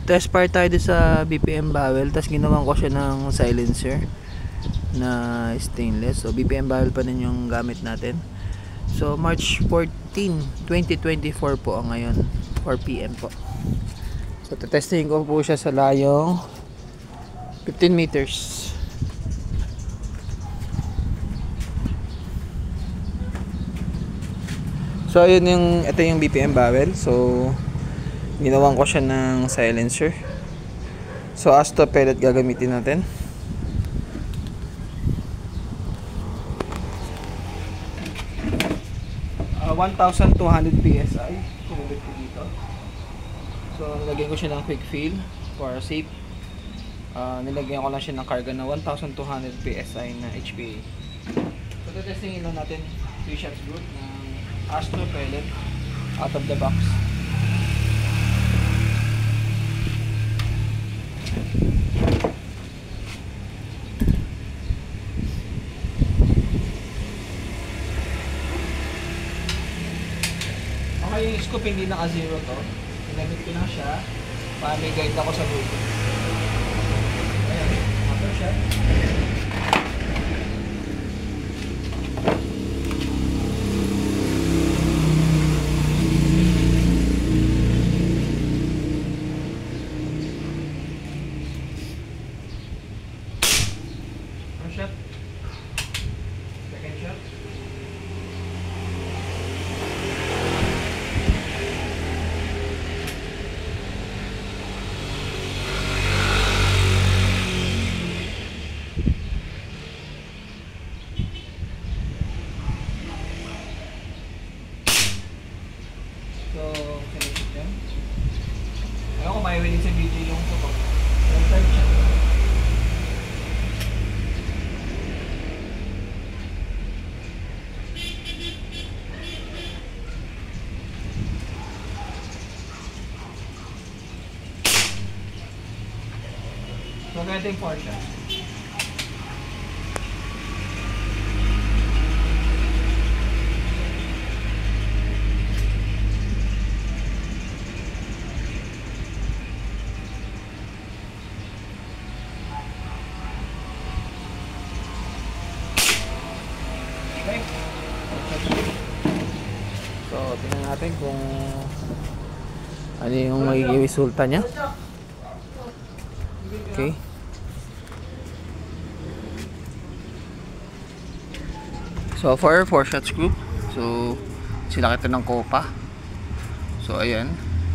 test part tayo sa BPM Bowel, tapos ginawan ko siya ng silencer na stainless. So BPM Bowel pa din yung gamit natin. So March 14, 2024 po ang ngayon, 4 PM po. So tetestingin ko po siya sa layong 15 meters. So ayun ito yung BPM Bowel. So ginawan ko siya ng silencer. So Asto pellet gagamitin natin. Uh, 1,200 PSI kumubit ko dito. So nilagyan ko siya ng quick fill for safe. Nilagyan ko lang siya ng karga na 1,200 PSI na HPA. So testingin lang natin 3 shots good ng Astro pellet out of the box. Okay, yung scoop hindi naka-zero to. Ginamit ko lang siya para may guide ako sa buto. Ayan, after shot. First shot. Second shot. So, sinusip yan. Ayaw ko maiwinig sa video yung photo. Yung third shot. So, ganito yung fourth shot. Okay. So, tingnan natin kung ano yung magiging resulta niya. Okay. So, for 4 shot screw. So, sila kita ng kopa. So, ayan.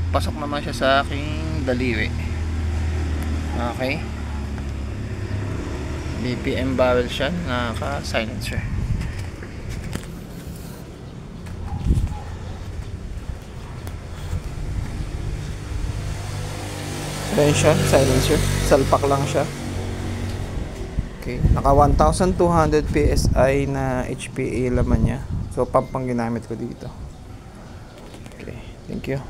Pasok naman siya sa aking daliri. Okay. BPM Bowel siya, naka-silencer. Ayan siya, silencer. Salpak lang siya. Okay, naka 1,200 PSI na HPA laman niya. So, pump ang ginamit ko dito. Okay, thank you.